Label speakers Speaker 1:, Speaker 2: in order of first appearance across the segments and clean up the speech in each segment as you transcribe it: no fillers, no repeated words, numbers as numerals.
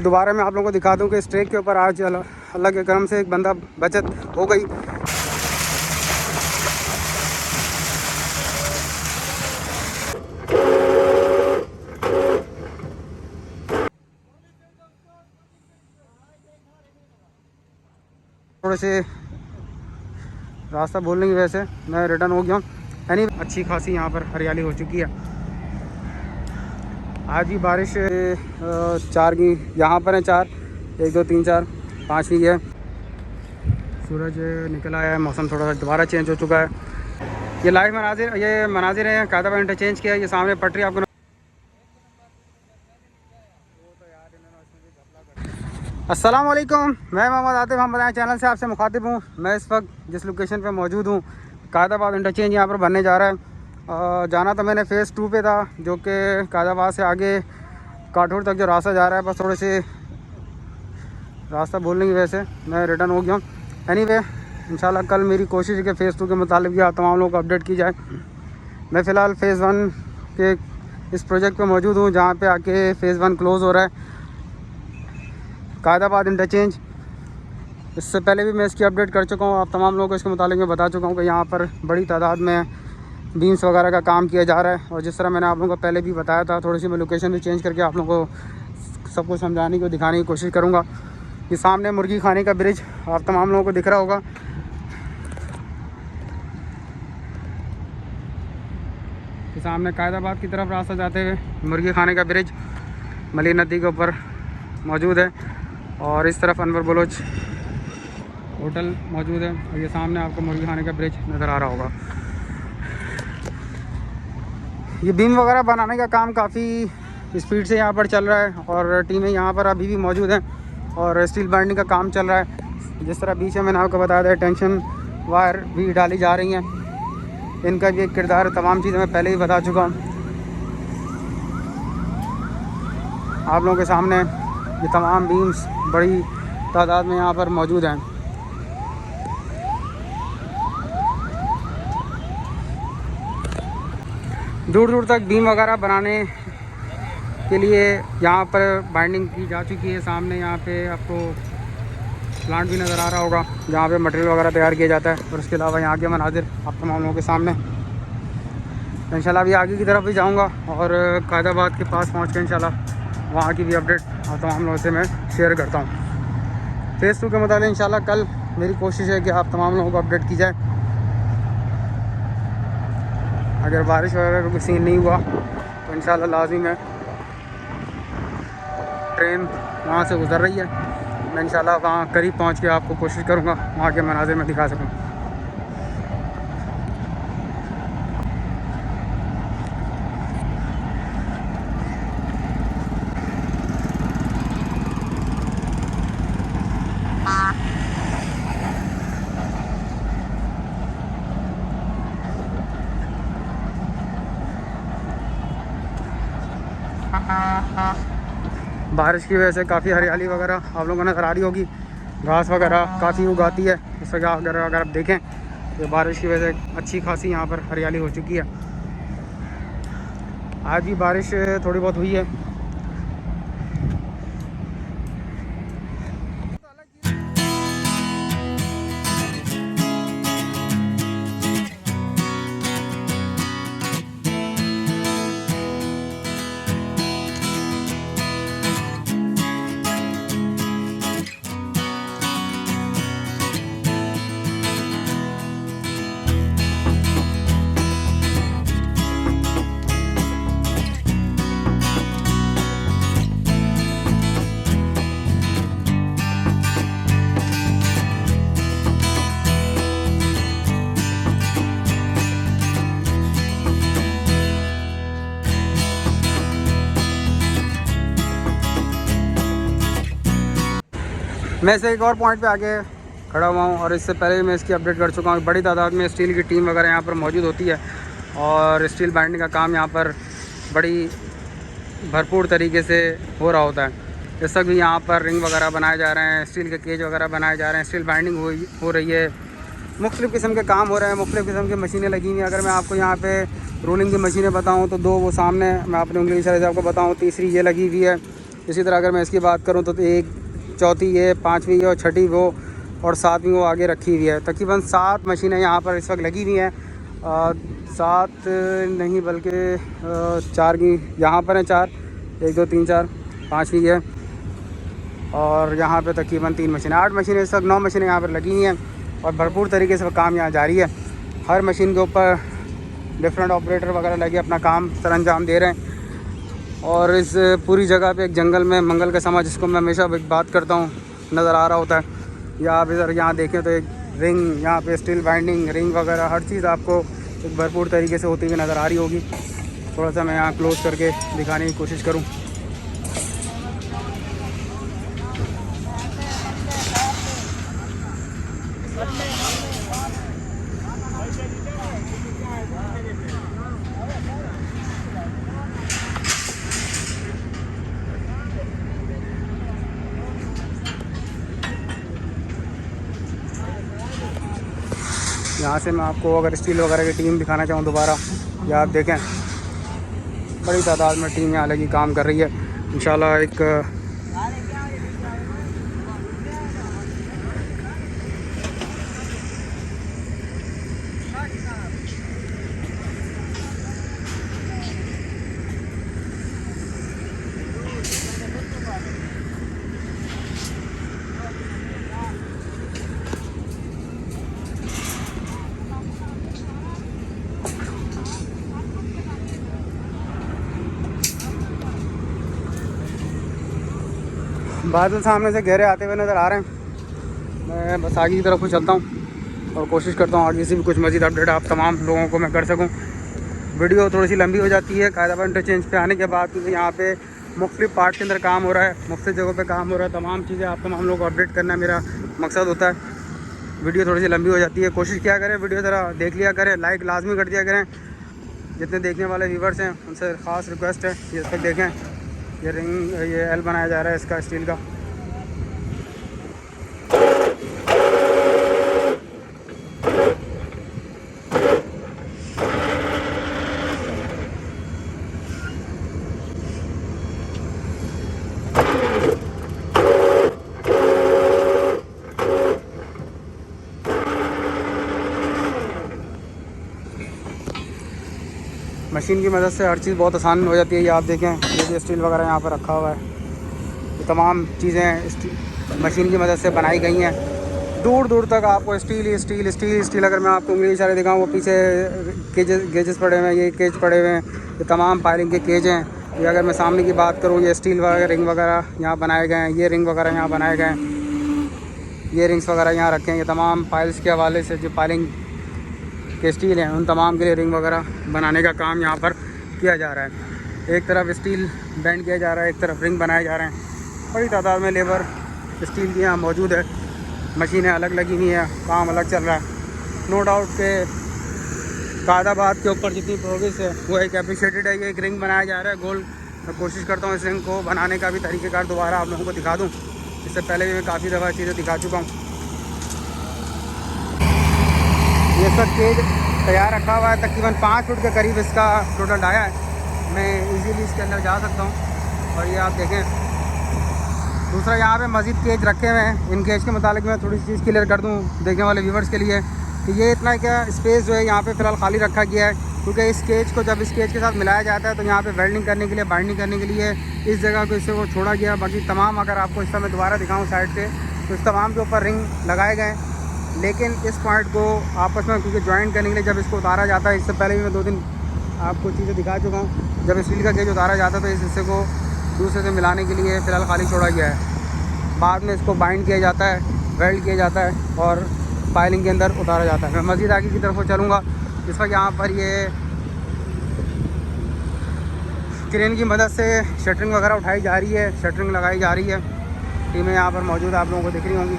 Speaker 1: दोबारा मैं आप लोगों को दिखा दूं कि इस ट्रैक के ऊपर आज अल्लाह के करम से एक बंदा बचत हो गई। थोड़े से रास्ता भूलने की वजह से मैं रिटर्न हो गया हूँ। यानी अच्छी खासी यहाँ पर हरियाली हो चुकी है। आज भी बारिश 4 की यहाँ पर है, 4 1 2 3 4 5 की है। सूरज निकल आया है, मौसम थोड़ा सा दोबारा चेंज हो चुका है। ये लाइव मनाजिर हैं कायदाबाद इंटरचेंज किया है। ये सामने पटरी आपको अस्सलाम वालेकुम, मैं मोहम्मद आतिफ हम बताएं चैनल से आपसे मुखातिब हूँ। मैं इस वक्त जिस लोकेशन पे मौजूद हूँ कायदाबाद इंटरचेंज यहाँ पर बनने जा रहा है। जाना तो मैंने फ़ेज़ 2 पे था, जो कि कायदाबाद से आगे काठौर तक जो रास्ता जा रहा है, बस थोड़े से रास्ता भूलने की वजह से मैं रिटर्न हो गया हूँ। एनीवे इंशाल्लाह कल मेरी कोशिश है कि फ़ेज़ 2 के मुतालिक भी आप तमाम लोगों को अपडेट की जाए। मैं फ़िलहाल फ़ेज़ 1 के इस प्रोजेक्ट पर मौजूद हूँ, जहाँ पर आके फ़ेज़ 1 क्लोज़ हो रहा है कायदाबाद इंटरचेंज। इससे पहले भी मैं इसकी अपडेट कर चुका हूँ, आप तमाम लोगों को इसके मुतालिक मैं बता चुका हूँ कि यहाँ पर बड़ी तादाद में बीम्स वगैरह का काम किया जा रहा है। और जिस तरह मैंने आप लोगों को पहले भी बताया था, थोड़ी सी मैं लोकेशन भी चेंज करके आप लोगों को सब कुछ समझाने की दिखाने की कोशिश करूँगा। ये सामने मुर्गी खाने का ब्रिज आप तमाम लोगों को दिख रहा होगा। ये सामने कायदाबाद की तरफ रास्ता जाते हुए मुर्गी खाने का ब्रिज मली नदी के ऊपर मौजूद है। और इस तरफ अनवर बलोच होटल मौजूद है। और ये सामने आपको मुर्गी खाने का ब्रिज नज़र आ रहा होगा। ये बीम वगैरह बनाने का काम काफ़ी स्पीड से यहाँ पर चल रहा है और टीमें यहाँ पर अभी भी मौजूद हैं और स्टील बाइंडिंग का काम चल रहा है। जिस तरह बीच में मैंने आपको बताया था, टेंशन वायर भी डाली जा रही हैं, इनका भी एक किरदार है। तमाम चीज़ें मैं पहले ही बता चुका हूँ आप लोगों के सामने। ये तमाम बीम्स बड़ी तादाद में यहाँ पर मौजूद हैं। दूर दूर तक बीम वगैरह बनाने के लिए यहाँ पर बाइंडिंग की जा चुकी है। सामने यहाँ पे आपको प्लांट भी नज़र आ रहा होगा, जहाँ पे मटेरियल वगैरह तैयार किया जाता है। और उसके अलावा यहाँ के मनाजिर आप तमाम लोगों के सामने। इंशाल्लाह अभी आगे की तरफ भी जाऊँगा और कायदाबाद के पास पहुँच के इंशाल्लाह वहाँ की भी अपडेट आप तमाम लोगों से मैं शेयर करता हूँ। फ़ेज़ 2 के मुताबिक इंशाल्लाह कल मेरी कोशिश है कि आप तमाम लोगों को अपडेट की जाए। अगर बारिश वगैरह का कोई सीन नहीं हुआ तो इंशाल्लाह लाज़िम है, ट्रेन वहाँ से गुज़र रही है। मैं इंशाल्लाह वहाँ करीब पहुँच के आपको कोशिश करूँगा वहाँ के मनाज़िर में दिखा सकूँ। बारिश की वजह से काफ़ी हरियाली वगैरह आप लोगों को नज़र आ रही होगी। घास वगैरह काफ़ी उगाती है इस वजह। अगर आप देखें तो बारिश की वजह से अच्छी खासी यहाँ पर हरियाली हो चुकी है। आज भी बारिश थोड़ी बहुत हुई है। मैं से एक और पॉइंट पे आके खड़ा हुआ हूँ और इससे पहले मैं इसकी अपडेट कर चुका हूँ। बड़ी तादाद में स्टील की टीम वगैरह यहाँ पर मौजूद होती है और स्टील बाइंडिंग का काम यहाँ पर बड़ी भरपूर तरीके से हो रहा होता है। इस वक्त भी यहाँ पर रिंग वगैरह बनाए जा रहे हैं, स्टील के केज वगैरह बनाए जा रहे हैं, स्टील बाइंडिंग हो रही है, मुख्तलिफ़ किस्म के काम हो रहे हैं, मुख्तलिफ़ किस्म की मशीनें लगी हुई हैं। अगर मैं आपको यहाँ पे रोलिंग की मशीनें बताऊँ तो 2 वो सामने मैं अपनी उंगली इशारे से आपको बताऊँ, तीसरी ये लगी हुई है। इसी तरह अगर मैं इसकी बात करूँ तो एक चौथी ये, पाँचवीं ये और छठी वो और सातवीं वो आगे रखी हुई है। तकरीबन 7 मशीनें यहाँ पर इस वक्त लगी हुई हैं। 7 नहीं बल्कि 4 की यहाँ पर हैं, 4, 1 2 3 4, 5वीं है और यहाँ पे तकरीबन 3 मशीनें, 8 मशीनें इस वक्त 9 मशीनें यहाँ पर लगी हुई हैं और भरपूर तरीके से काम यहाँ जारी है। हर मशीन के ऊपर डिफरेंट ऑपरेटर वगैरह लगे अपना काम सर अंजाम दे रहे हैं। और इस पूरी जगह पे एक जंगल में मंगल का समा, जिसको मैं हमेशा बात करता हूँ, नज़र आ रहा होता है। या आप इधर यहाँ देखें तो एक रिंग, यहाँ पे स्टील बाइंडिंग रिंग वगैरह हर चीज़ आपको एक भरपूर तरीके से होती हुई नज़र आ रही होगी। थोड़ा सा मैं यहाँ क्लोज़ करके दिखाने की कोशिश करूँ। यहाँ से मैं आपको अगर स्टील वगैरह की टीम दिखाना चाहूँ दोबारा, या आप देखें बड़ी तादाद में टीम यहाँ लगी काम कर रही है। इंशाल्लाह एक बादल सामने से गहरे आते हुए नज़र आ रहे हैं। मैं बस आगे की तरफ को चलता हूँ और कोशिश करता हूँ आगे से भी कुछ मज़ीद अपडेट आप तमाम लोगों को मैं कर सकूँ। वीडियो थोड़ी सी लंबी हो जाती है कायदाबाद इंटरचेंज पे आने के बाद, क्योंकि यहाँ पे मुख्तलिफ पार्ट के अंदर काम हो रहा है, मुख्तलिफ जगहों पे काम हो रहा है। तमाम चीज़ें आप तमाम लोगों को अपडेट करना मेरा मकसद होता है। वीडियो थोड़ी सी लंबी हो जाती है, कोशिश किया करें वीडियो ज़रा देख लिया करें, लाइक लाजमी कर दिया करें। जितने देखने वाले व्यूवर्स हैं उनसे ख़ास रिक्वेस्ट है ये तक देखें। ये रिंग, ये एल बनाया जा रहा है इसका स्टील का। मशीन की मदद से हर चीज़ बहुत आसान हो जाती है। ये आप देखें, ये भी स्टील वगैरह यहाँ पर रखा हुआ है। ये तमाम चीज़ें मशीन की मदद से बनाई गई हैं। दूर दूर तक आपको स्टील ही स्टील स्टील स्टील। अगर मैं आपको उंगली इशारे दिखाऊँ, वो पीछे गेजेस पड़े हुए हैं, ये केज पड़े हुए हैं, ये तमाम पायलिंग के केज हैं। ये अगर मैं सामने की बात करूँ, ये स्टील वगैरह रिंग वगैरह यहाँ बनाए गए हैं, ये रिंग वगैरह यहाँ बनाए गए हैं, ये रिंग्स वगैरह यहाँ रखे हैं। ये तमाम पाइल्स के हवाले से जो पायलिंग के स्टील हैं उन तमाम के लिए रिंग वगैरह बनाने का काम यहाँ पर किया जा रहा है। एक तरफ स्टील बैंड किया जा रहा है, एक तरफ रिंग बनाए जा रहे हैं। बड़ी तादाद में लेबर स्टील की यहाँ मौजूद है, मशीनें अलग लगी हुई हैं, काम अलग चल रहा है। नो डाउट के कायदाबाद के ऊपर जितनी प्रोग्रेस है वो एक अप्रिशिएटेड है। ये एक रिंग बनाया जा रहा है गोल। मैं कोशिश करता हूँ इस रिंग को बनाने का भी तरीक़ेकार दोबारा आप लोगों को दिखा दूँ। इससे पहले भी मैं काफ़ी दफ़ा चीज़ें दिखा चुका हूँ। ये सब केज तैयार रखा हुआ है, तकरीबन 5 फुट के करीब इसका टोटल डाया है। मैं इजीली इसके अंदर जा सकता हूँ। और ये आप देखें, दूसरा यहाँ पे मज़ीद केज रखे हुए हैं। इन केज के मुतालिक मैं थोड़ी सी चीज़ क्लियर कर दूँ देखने वाले व्यूवर्स के लिए कि ये इतना क्या स्पेस जो है यहाँ पे फ़िलहाल खाली रखा गया है, क्योंकि इस केज को जब इस केज के साथ मिलाया जाता है तो यहाँ पे वेल्डिंग करने के लिए, बाइंडिंग करने के लिए इस जगह को इससे वो छोड़ा गया। बाकी तमाम अगर आपको इस समय दोबारा दिखाऊँ साइड से, तो इस तमाम के ऊपर रिंग लगाए गए हैं। लेकिन इस पॉइंट को आपस में क्योंकि ज्वाइन करने के लिए जब इसको उतारा जाता है, इससे पहले भी मैं 2 दिन आपको चीज़ें दिखा चुका हूँ, जब स्टील का गेज उतारा जाता है तो इस हिस्से को दूसरे से मिलाने के लिए फ़िलहाल खाली छोड़ा गया है। बाद में इसको बाइंड किया जाता है, वेल्ड किया जाता है और पाइलिंग के अंदर उतारा जाता है। मैं मज़ीद आगे की तरफ को चलूँगा। इस वक्त यहाँ पर ये क्रेन की मदद से शटरिंग वगैरह उठाई जा रही है, शटरिंग लगाई जा रही है। टीमें यहाँ पर मौजूद आप लोगों को दिख रही होंगी।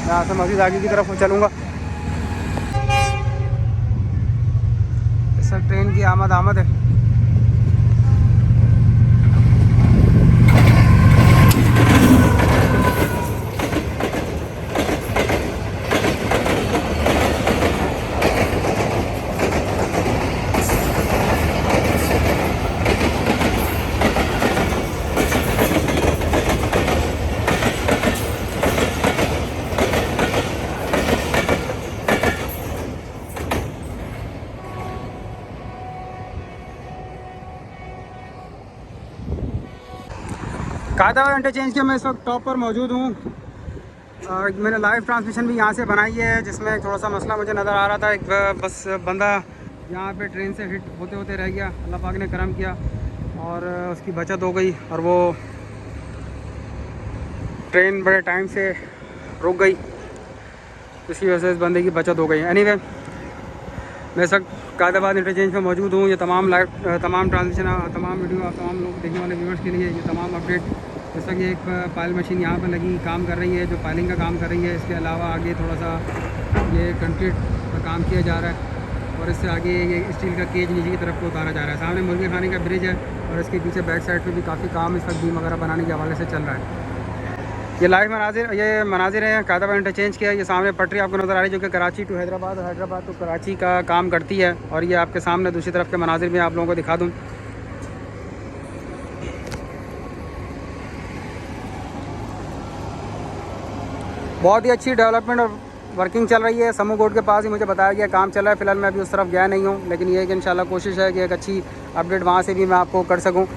Speaker 1: मैं यहाँ से मज़ीद आगे की तरफ चलूँगा। इस वक्त ट्रेन की आमद है। कायदाबाद इंटरचेंज के मैं इस वक्त टॉप पर मौजूद हूँ। मैंने लाइव ट्रांसमिशन भी यहाँ से बनाई है, जिसमें थोड़ा सा मसला मुझे नज़र आ रहा था। एक बस बंदा यहाँ पे ट्रेन से हिट होते होते रह गया, अल्लाह पाक ने करम किया और उसकी बचत हो गई और वो ट्रेन बड़े टाइम से रुक गई, इसी वजह से इस बंदे की बचत हो गई। एनीवे, मैं इस वक्त कायदाबाद इंटरचेंज में मौजूद हूँ। ये तमाम ट्रांसमिशन, तमाम वीडियो आप तमाम लोग देखने वाले व्यूवर्स के लिए ये तमाम अपडेट। जैसा कि एक पाइल मशीन यहाँ पर लगी काम कर रही है, जो पाइलिंग का काम कर रही है। इसके अलावा आगे थोड़ा सा ये कंक्रीट का काम किया जा रहा है और इससे आगे ये स्टील का केज नीचे की तरफ को उतारा जा रहा है। सामने मुर्गी खाने का ब्रिज है और इसके पीछे बैक साइड पर भी काफ़ी काम इस वक्त बीम वगैरह बनाने के हवाले से चल रहा है। ये लाइव मनाजिर हैं कायदाबाद इंटरचेंज के। ये सामने पटरी आपको नज़र आ रही है, जो कि कराची टू हैदराबाद और हैदराबाद टू कराची का काम करती है। और ये आपके सामने दूसरी तरफ के मनाजिर भी आप लोगों को दिखा दूँ। बहुत ही अच्छी डेवलपमेंट और वर्किंग चल रही है। समूह कोर्ट के पास ही मुझे बताया गया काम चल रहा है। फ़िलहाल मैं अभी उस तरफ गया नहीं हूँ, लेकिन ये है कि इंशाल्लाह कोशिश है कि एक अच्छी अपडेट वहाँ से भी मैं आपको कर सकूँ।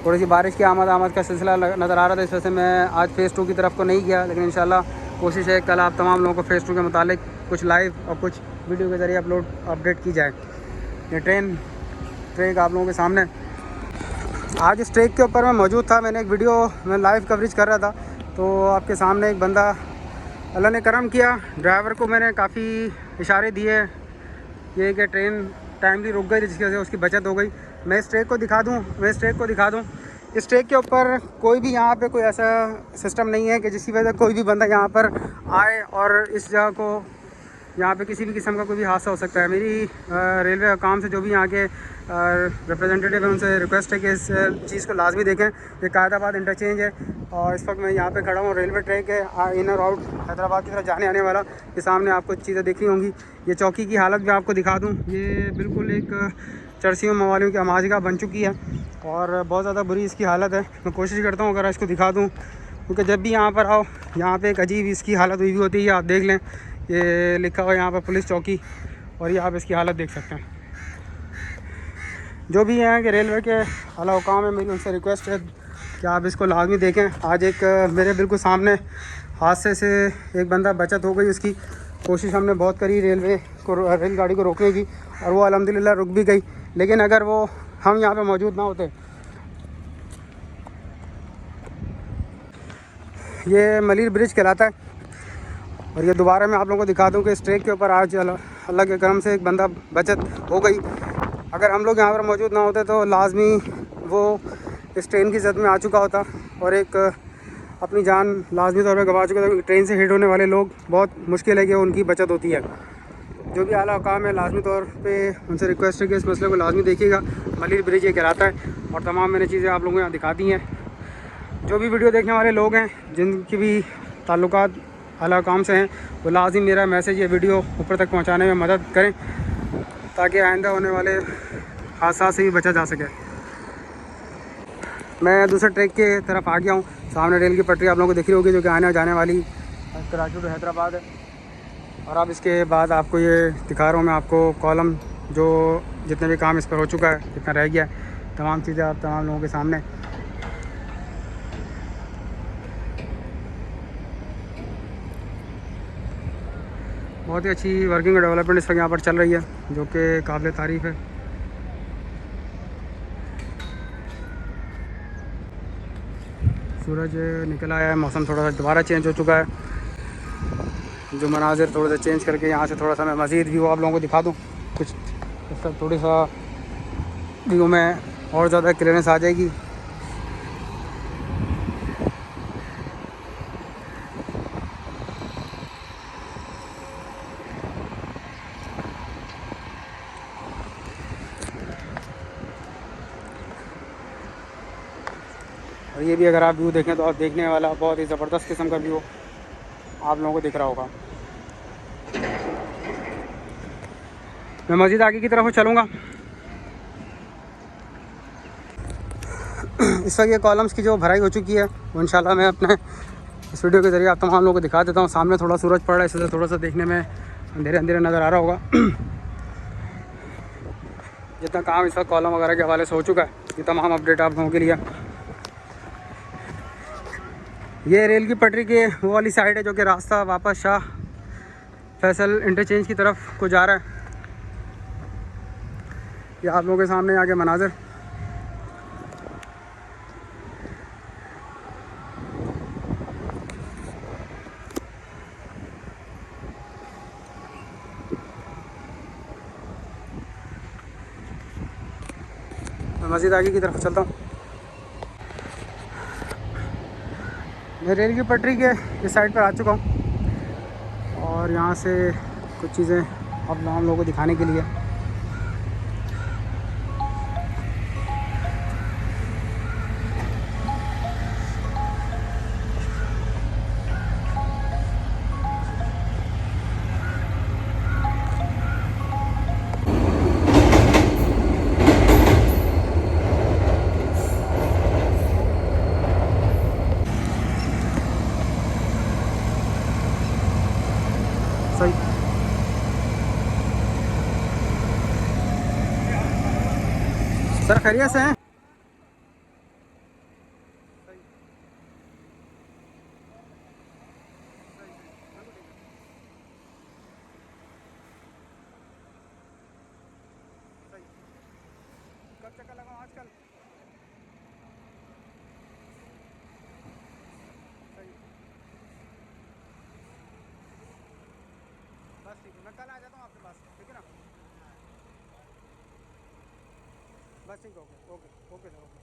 Speaker 1: थोड़ी सी बारिश की आमद का सिलसिला नज़र आ रहा था, इस वजह से मैं आज फ़ेज़ 2 की तरफ को नहीं गया, लेकिन इंशाल्लाह कोशिश है कल आप तमाम लोगों को फ़ेज़ 2 के मुतालिक कुछ लाइव और कुछ वीडियो के ज़रिए अपडेट की जाए। ये ट्रेक आप लोगों के सामने आज इस ट्रेक के ऊपर मैं मौजूद था। मैंने एक वीडियो में लाइव कवरेज कर रहा था, तो आपके सामने एक बंदा, अल्लाह ने करम किया, ड्राइवर को मैंने काफ़ी इशारे दिए ये कि ट्रेन टाइमली रुक गई, जिसकी वजह से उसकी बचत हो गई। मैं इस ट्रेक को दिखा दूँ। इस ट्रेक के ऊपर कोई भी यहाँ पे कोई ऐसा सिस्टम नहीं है कि जिसकी वजह से कोई भी बंदा यहाँ पर आए और इस जगह को, यहाँ पे किसी भी किस्म का कोई भी हादसा हो सकता है। मेरी रेलवे काम से जो भी यहाँ के रिप्रेजेंटेटिव है, उनसे रिक्वेस्ट है कि इस चीज़ को लाजमी देखें। ये कायदाबाद इंटरचेंज है और इस वक्त मैं यहाँ पे खड़ा हूँ। रेलवे ट्रैक है इन और आउट हैदराबाद की तरफ जाने आने वाला। ये सामने आपको चीज़ें दिख रही होंगी। ये चौकी की हालत भी आपको दिखा दूँ। ये बिल्कुल एक चरसियों मवालियों की अमाजिगा बन चुकी है और बहुत ज़्यादा बुरी इसकी हालत है। मैं कोशिश करता हूँ अगर इसको दिखा दूँ, क्योंकि जब भी यहाँ पर आओ, यहाँ पे एक अजीब इसकी हालत हुई होती है। आप देख लें, ये लिखा हुआ यहाँ पर पुलिस चौकी, और ये आप इसकी हालत देख सकते हैं। जो भी हैं कि रेलवे के आला हुकाम है, मेरी उनसे रिक्वेस्ट है कि आप इसको लाजमी देखें। आज एक मेरे बिल्कुल सामने हादसे से एक बंदा बचत हो गई। उसकी कोशिश हमने बहुत करी रेलगाड़ी को रोकने की, और वो अल्हम्दुलिल्लाह रुक भी गई। लेकिन अगर वो हम यहाँ पे मौजूद ना होते, ये मलिर ब्रिज कहलाता है। और ये दोबारा मैं आप लोगों को दिखा दूं कि इस ट्रैक के ऊपर आज अल्लाह के करम से एक बंदा बचत हो गई। अगर हम लोग यहाँ पर मौजूद ना होते तो लाजमी वो इस ट्रेन की जद में आ चुका होता और एक अपनी जान लाजमी तौर पर गंवा चुका था। ट्रेन से हिट होने वाले लोग बहुत मुश्किल है कि उनकी बचत होती है। जो भी आला हुकाम है, लाजमी तौर पे उनसे रिक्वेस्ट है कि इस मसले को लाजमी देखिएगा। मलिर ब्रिज ये कहलाता है और तमाम मैंने चीज़ें आप लोगों को यहाँ दिखा दी हैं। जो भी वीडियो देखने वाले लोग हैं, जिनकी भी ताल्लुकात आला हुकाम से हैं, वो लाजिम मेरा मैसेज या वीडियो ऊपर तक पहुँचाने में मदद करें, ताकि आइंदा होने वाले हादसा से भी बचा जा सके। मैं दूसरे ट्रैक के तरफ आ गया हूँ। सामने रेल की पटरी आप लोगों को दिख रही होगी, जो कि आने जाने वाली कराची टू हैदराबाद है। और अब इसके बाद आपको ये दिखा रहा हूँ मैं आपको कॉलम, जो जितने भी काम इस पर हो चुका है, जितना रह गया, तमाम चीज़ें आप तमाम लोगों के सामने। बहुत ही अच्छी वर्किंग और डेवलपमेंट इस वक्त यहाँ पर चल रही है, जो कि काबिल तारीफ़ है। सूरज निकल आया है, मौसम थोड़ा सा दोबारा चेंज हो चुका है। जो मनाजिर थोड़ा सा चेंज करके यहाँ से थोड़ा सा मैं मज़ीद व्यू आप लोगों को दिखा दूँ। कुछ इस पर थोड़ी सा व्यू में और ज़्यादा क्लियरेंस आ जाएगी। और ये भी अगर आप व्यू देखें तो आप देखने वाला बहुत ही ज़बरदस्त किस्म का व्यू आप लोगों को दिख रहा होगा। मैं मज़ीद आगे की तरफ चलूँगा। इस वक्त ये कॉलम्स की जो भराई हो चुकी है, वो इंशाल्लाह मैं अपने इस वीडियो के ज़रिए आप तमाम लोगों को दिखा देता हूँ। सामने थोड़ा सूरज पड़ रहा है, इससे थोड़ा सा देखने में अंधेरे अंधेरे नज़र आ रहा होगा। जितना काम इस वक्त कॉलम वगैरह के हवाले से हो चुका है, ये तमाम अपडेट आप लोगों के लिए। ये रेल की पटरी के वो वाली साइड है जो कि रास्ता वापस शाह फैसल इंटरचेंज की तरफ को जा रहा है। ये आप लोगों के सामने आगे मनाज़र। मैं मस्जिद आगे की तरफ चलता हूँ। मैं रेल की पटरी के इस साइड पर आ चुका हूँ और यहाँ से कुछ चीज़ें अब हम लोगों को दिखाने के लिए। सही सर, खैरियत से हैं? कब चक्कर लगाऊं आजकल? सही, बस ठीक है, मैं कल आ जाता हूँ आपके पास, ठीक है ना? बस ठीक है, okay okay okay sir, okay,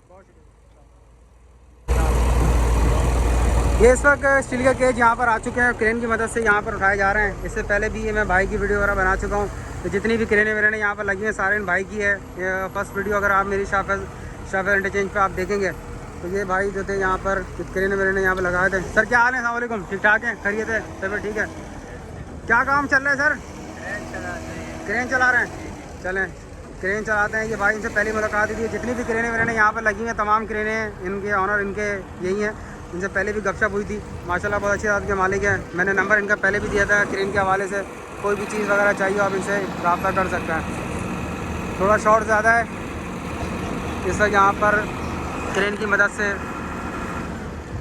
Speaker 1: बहुत शुक्रिया। ये इस वक्त स्टील का केज यहाँ पर आ चुके हैं, क्रेन की मदद से यहाँ पर उठाए जा रहे हैं। इससे पहले भी मैं भाई की वीडियो वगैरह बना चुका हूँ। तो जितनी भी क्रेनें वरेनें यहाँ पर लगी हैं सारे इन भाई की है। ये फर्स्ट वीडियो अगर आप मेरी शाफेल इंटरचेंज पे आप देखेंगे तो ये भाई जो थे यहाँ पर क्रेनें वरेनें यहाँ पर लगाए थे। सर क्या हाल है? अस्सलाम वालेकुम। ठीक ठाक है? खैरियत है? सब ठीक है? क्या काम चल रहा है सर? क्रेन चला रहे हैं? चलें, क्रेन चलाते हैं। ये भाई इनसे पहले मुलाकात हुई थी। जितनी भी क्रेनें वरेनें यहाँ पर लगी हैं तमाम क्रेनें इनके ऑनर इनके यही हैं। इनसे पहले भी गपशप हुई थी। माशाल्लाह बहुत अच्छे आदमी के मालिक हैं। मैंने नंबर इनका पहले भी दिया था क्रेन के हवाले से। कोई भी चीज़ वगैरह चाहिए आप इनसे रब्ता कर सकते हैं। थोड़ा शॉर्ट ज़्यादा है इस वक्त यहाँ पर क्रेन की मदद से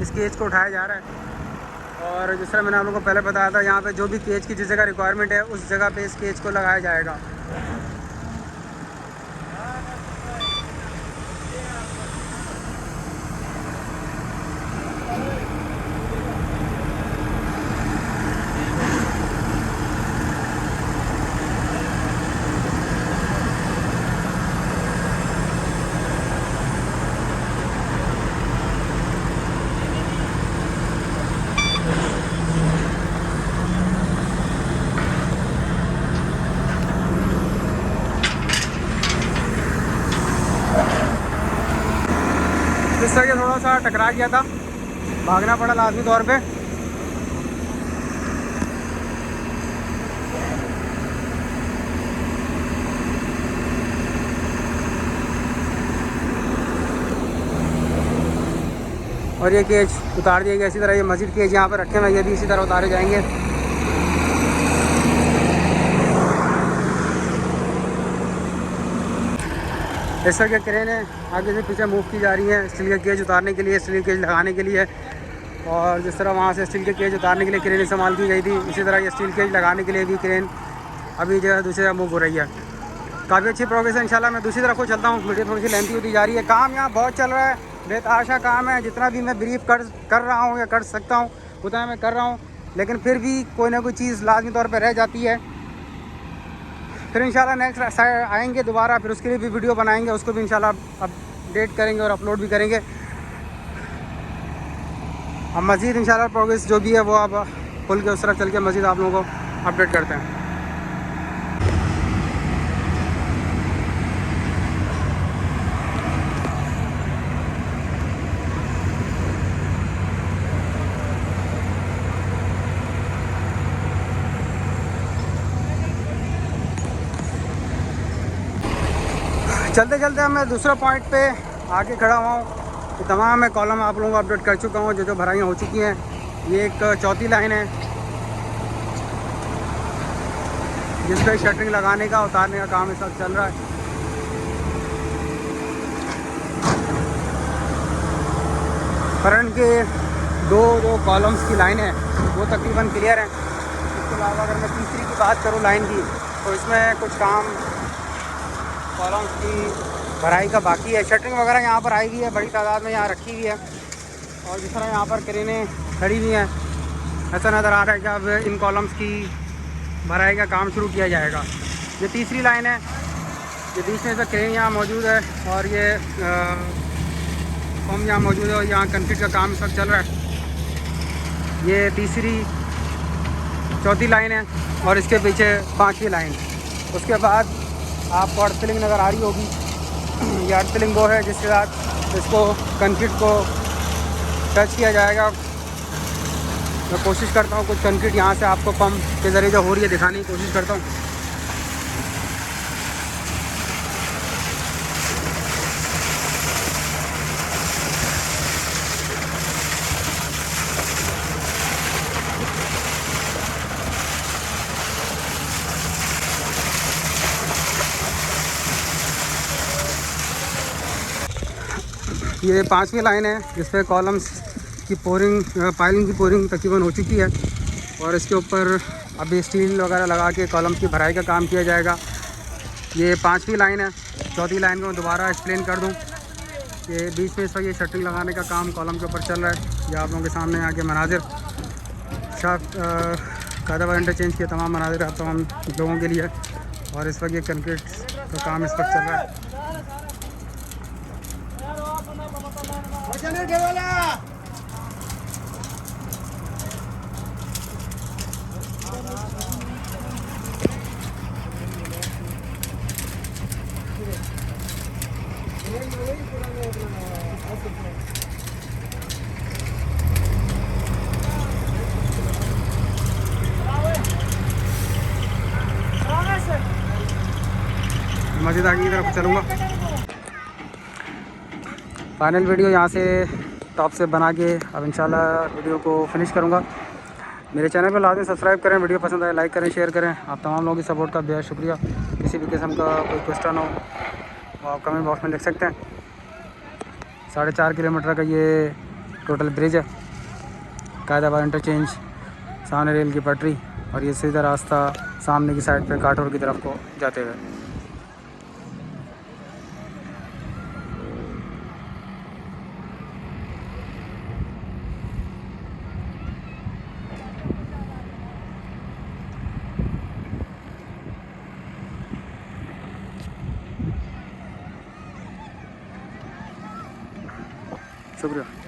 Speaker 1: इस केज को उठाया जा रहा है। और जिस तरह मैंने आप लोगों को पहले बताया था, यहाँ पे जो भी केज की जिस जगह रिक्वायरमेंट है उस जगह पे इस केज को लगाया जाएगा। इस तरह थोड़ा सा टकरा गया था, भागना पड़ा लाजमी तौर पे। और ये केज उतार दिया गया इसी तरह। ये मस्जिद केज यहाँ पर रखे हुए, ये भी इसी तरह उतारे जाएंगे। इस तरह के क्रेनें आगे से पीछे मूव की जा रही हैं स्टील के केज उतारने के लिए, स्टील के केज लगाने के लिए। और जिस तरह वहाँ से स्टील के केज उतारने के लिए क्रेन इस्तेमाल की गई थी, इसी तरह ये स्टील केज लगाने के लिए भी क्रेन अभी जो है दूसरी तरफ मूव हो रही है। काफ़ी अच्छी प्रोग्रेस है इंशाल्लाह। मैं दूसरी तरफ को चलता हूँ, वीडियो थोड़ी सी लेंथी होती जा रही है। काम यहाँ बहुत चल रहा है, बेतहाशा काम है। जितना भी मैं ब्रीफ कर रहा हूँ या कर सकता हूँ उतना मैं कर रहा हूँ, लेकिन फिर भी कोई ना कोई चीज़ लाजमी तौर पर रह जाती है। फिर इंशाल्लाह नेक्स्ट आएंगे दोबारा, फिर उसके लिए भी वीडियो बनाएंगे, उसको भी इंशाल्लाह अपडेट करेंगे और अपलोड भी करेंगे। अब मज़ीद इंशाल्लाह प्रोग्रेस जो भी है वो अब पुल के उस तरफ चल के मज़ीद आप लोगों को अपडेट करते हैं। चलते चलते मैं दूसरा पॉइंट पे आके खड़ा हुआ हूँ। तो तमाम मैं कॉलम आप लोगों को अपडेट कर चुका हूँ, जो भराइयाँ हो चुकी हैं। ये एक चौथी लाइन है जिस पर शटरिंग लगाने का उतारने का काम इस वक्त चल रहा है। फ्रंट के दो जो कॉलम्स की लाइन है वो तकरीबन क्लियर है। इसके अलावा अगर मैं तीसरी की बात करूँ लाइन की, तो इसमें कुछ काम कॉलम्स की भराई का बाकी है। शटरिंग वगैरह यहाँ पर आई हुई है, बड़ी तादाद में यहाँ रखी हुई है। और जिस तरह यहाँ पर क्रेनें खड़ी हुई हैं, ऐसा नज़र आ रहा है कि अब इन कॉलम्स की भराई का काम शुरू किया जाएगा। ये तीसरी लाइन है, ये बीच में से क्रेन यहाँ मौजूद है और ये फॉर्म यहाँ मौजूद है और यहाँ कंक्रीट का काम सब चल रहा है। ये तीसरी चौथी लाइन है और इसके पीछे पांचवी लाइन। उसके बाद आपको अर्थ फिलिंग नज़र आ रही होगी। ये अर्थ फिलिंग वो है जिसके साथ इसको कंक्रीट को टच किया जाएगा। मैं कोशिश करता हूँ कुछ कंक्रीट यहाँ से आपको पंप के ज़रिए जो हो रही है दिखाने की कोशिश करता हूँ। ये पांचवी लाइन है जिस पे कॉलम्स की पोरिंग पाइलिंग की पोरिंग तकरीबन हो चुकी है और इसके ऊपर अभी स्टील वगैरह लगा के कॉलम्स की भराई का काम किया जाएगा। ये पांचवी लाइन है। चौथी लाइन को मैं दोबारा एक्सप्लेन कर दूं। ये बीच में इस वक्त ये शटरिंग लगाने का काम कॉलम के ऊपर चल रहा है। ये आप लोगों के सामने आके मनाजिर कायदाबाद इंटरचेंज के तमाम मनाजिर आप तमाम लोगों के लिए। और इस वक्त ये कंक्रीट का काम इस वक्त चल रहा है। मस्जिद आगे की तरफ चलूँगा। फाइनल वीडियो यहाँ से टॉप से बना के अब इंशाल्लाह वीडियो को फिनिश करूँगा। मेरे चैनल पर लाजमी सब्सक्राइब करें, वीडियो पसंद आए लाइक करें, शेयर करें। आप तमाम लोगों की सपोर्ट का बेहद शुक्रिया। किसी भी किस्म का कोई क्वेश्चन हो वो आप कमेंट बॉक्स में लिख सकते हैं। 4.5 किलोमीटर का ये टोटल ब्रिज है। कायदाबाद इंटरचेंज, सामने रेल की पटरी और ये सीधा रास्ता सामने की साइड पे काठौर की तरफ को जाते हुए। शुक्रिया।